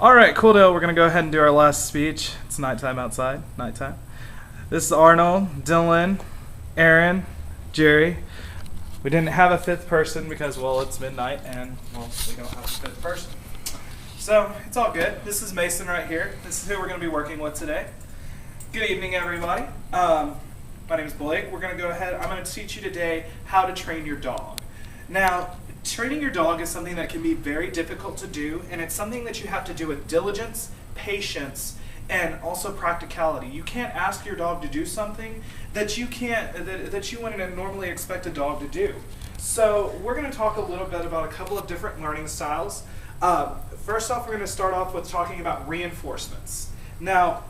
All right, cool deal. We're going to go ahead and do our last speech. It's nighttime outside. Nighttime. This is Arnold, Dylan, Aaron, Jerry. We didn't have a fifth person because, well, it's midnight and, well, we don't have a fifth person. So, it's all good. This is Mason right here. This is who we're going to be working with today. Good evening, everybody. My name is Blake. We're going to go ahead. I'm going to teach you today how to train your dog. Now, training your dog is something that can be very difficult to do, and it's something that you have to do with diligence, patience, and also practicality. You can't ask your dog to do something that you wouldn't normally expect a dog to do. So we're going to talk a little bit about a couple of different learning styles. First off, we're going to start off with talking about reinforcements. Now,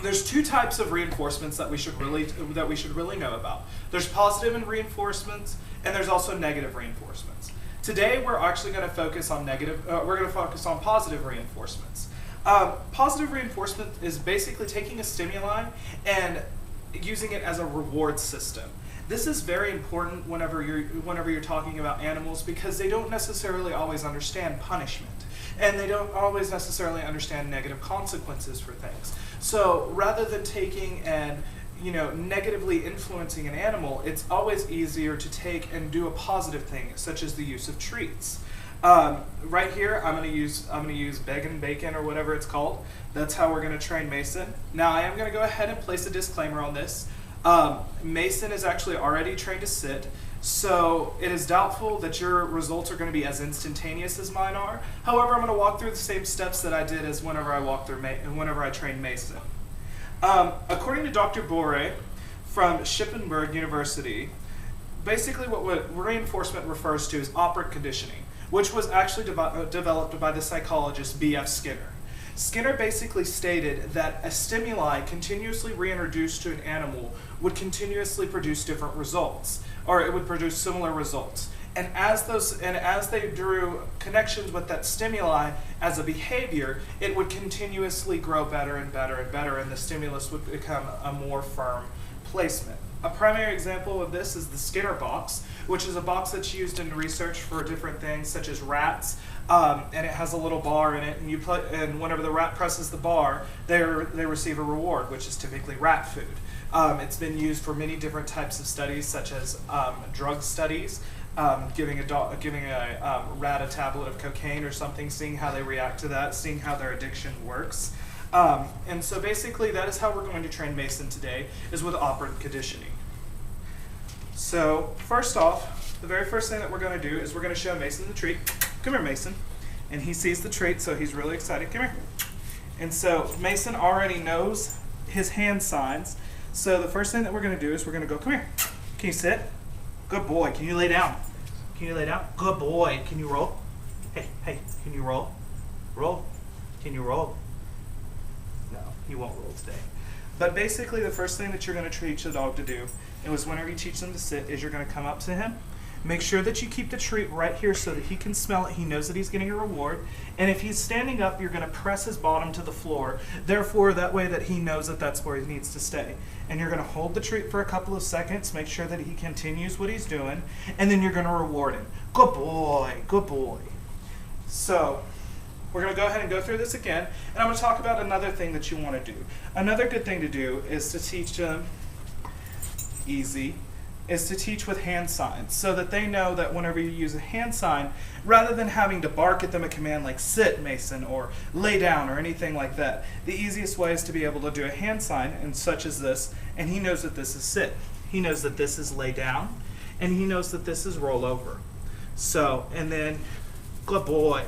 there's two types of reinforcements that we should really know about. There's positive reinforcements, and there's also negative reinforcements. Today, we're actually going to focus on positive reinforcements. Positive reinforcement is basically taking a stimuli and using it as a reward system. This is very important whenever you're talking about animals, because they don't necessarily always understand punishment, and they don't always necessarily understand negative consequences for things. So rather than taking and negatively influencing an animal, it's always easier to take and do a positive thing, such as the use of treats. Right here, I'm going to use bacon or whatever it's called. That's how we're going to train Mason. Now, I am going to go ahead and place a disclaimer on this. Mason is actually already trained to sit, so it is doubtful that your results are going to be as instantaneous as mine are. However, I'm going to walk through the same steps that I did as whenever I trained Mason. According to Dr. Boeree from Shippensburg University, basically what reinforcement refers to is operant conditioning, which was actually developed by the psychologist B.F. Skinner. Skinner basically stated that a stimuli continuously reintroduced to an animal would continuously produce different results, or it would produce similar results. And as they drew connections with that stimuli as a behavior, it would continuously grow better and better and better, and the stimulus would become a more firm placement. A primary example of this is the Skinner box, which is a box that's used in research for different things such as rats, and it has a little bar in it, and whenever the rat presses the bar, they receive a reward, which is typically rat food. It's been used for many different types of studies, such as drug studies, giving a rat a tablet of cocaine or something, seeing how they react to that, seeing how their addiction works. And so basically that is how we're going to train Mason today, is with operant conditioning. So first off, the very first thing that we're going to do is we're going to show Mason the treat. Come here, Mason. And he sees the treat, so he's really excited. Come here. And so Mason already knows his hand signs. So the first thing that we're going to do is we're going to go, come here. Can you sit? Good boy. Can you lay down? Can you lay down? Good boy. Can you roll? Hey, can you roll? Roll. Can you roll? No, he won't roll today. But basically the first thing that you're going to teach the dog to do, is whenever you teach them to sit, is you're going to come up to him. Make sure that you keep the treat right here so that he can smell it. He knows that he's getting a reward. And if he's standing up, you're going to press his bottom to the floor. Therefore, that way that he knows that that's where he needs to stay. And you're going to hold the treat for a couple of seconds, make sure that he continues what he's doing, and then you're going to reward him. Good boy, good boy. So we're going to go ahead and go through this again, and I'm going to talk about another thing that you want to do. Another good thing to do is to teach them is to teach with hand signs, so that they know that whenever you use a hand sign, rather than having to bark at them a command like sit, Mason, or lay down, or anything like that, the easiest way is to be able to do a hand sign, and such as this, and he knows that this is sit. He knows that this is lay down, and he knows that this is roll over. So, and then, good boy.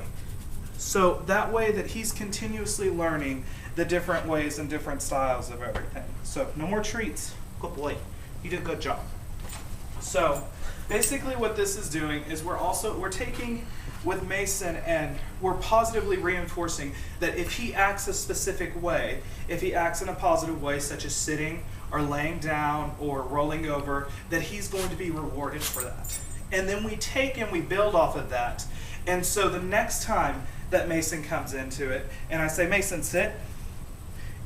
So that way that he's continuously learning the different ways and different styles of everything. So no more treats. Good boy. You did a good job. So basically what this is doing is we're taking with Mason and we're positively reinforcing that if he acts a specific way, if he acts in a positive way such as sitting or laying down or rolling over, that he's going to be rewarded for that. And then we take and we build off of that. And so the next time that Mason comes into it and I say, Mason, sit,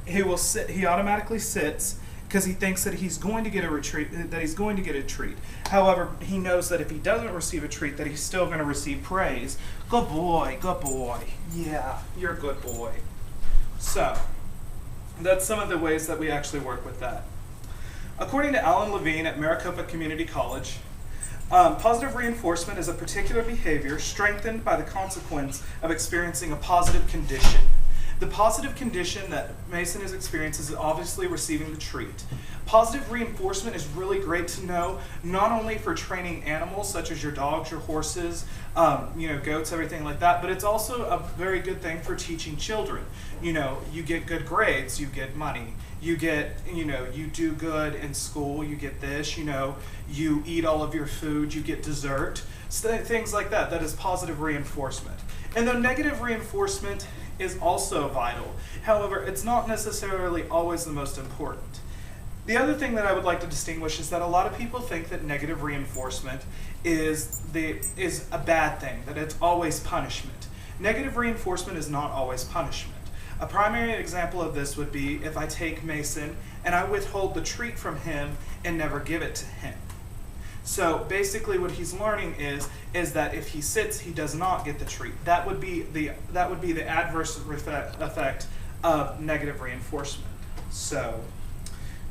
he will sit, he automatically sits, because he thinks that he's going to get a treat. However, he knows that if he doesn't receive a treat, that he's still going to receive praise. Good boy, good boy. Yeah, you're a good boy. So, that's some of the ways that we actually work with that. According to Alan Levine at Maricopa Community College, positive reinforcement is a particular behavior strengthened by the consequence of experiencing a positive condition. The positive condition that Mason is experiencing is obviously receiving the treat. Positive reinforcement is really great to know, not only for training animals such as your dogs, your horses, goats, everything like that, but it's also a very good thing for teaching children. You get good grades, you get money. You get, you do good in school, you get this, you eat all of your food, you get dessert, things like that. That is positive reinforcement. And though negative reinforcement is also vital, however, it's not necessarily always the most important. The other thing that I would like to distinguish is that a lot of people think that negative reinforcement is a bad thing, that it's always punishment. Negative reinforcement is not always punishment. A primary example of this would be if I take Mason and I withhold the treat from him and never give it to him. So basically what he's learning is that if he sits, he does not get the treat. That would be the adverse effect of negative reinforcement. So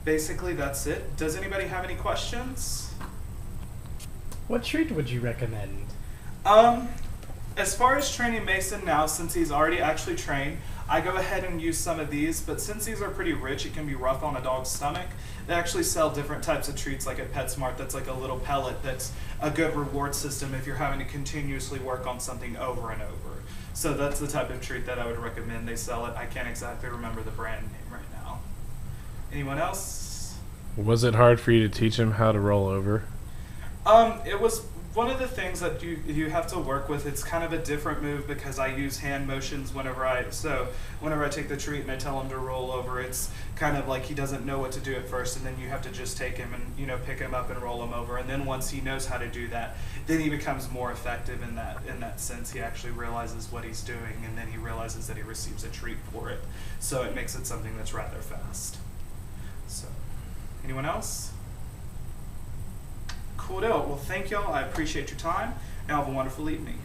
basically that's it. Does anybody have any questions? What treat would you recommend? As far as training Mason now, since he's already actually trained, I go ahead and use some of these, but since these are pretty rich, it can be rough on a dog's stomach. They actually sell different types of treats like at PetSmart that's like a little pellet that's a good reward system if you're having to continuously work on something over and over. So that's the type of treat that I would recommend. They sell it. I can't exactly remember the brand name right now. Anyone else? Was it hard for you to teach him how to roll over? It was one of the things that you have to work with. It's kind of a different move because I use hand motions whenever I take the treat and I tell him to roll over. It's kind of like he doesn't know what to do at first, and then you have to just take him and pick him up and roll him over. And then once he knows how to do that, then he becomes more effective in that sense. He actually realizes what he's doing, and then he realizes that he receives a treat for it. So it makes it something that's rather fast. So, anyone else? Cool deal. Well, thank y'all. I appreciate your time, and have a wonderful evening.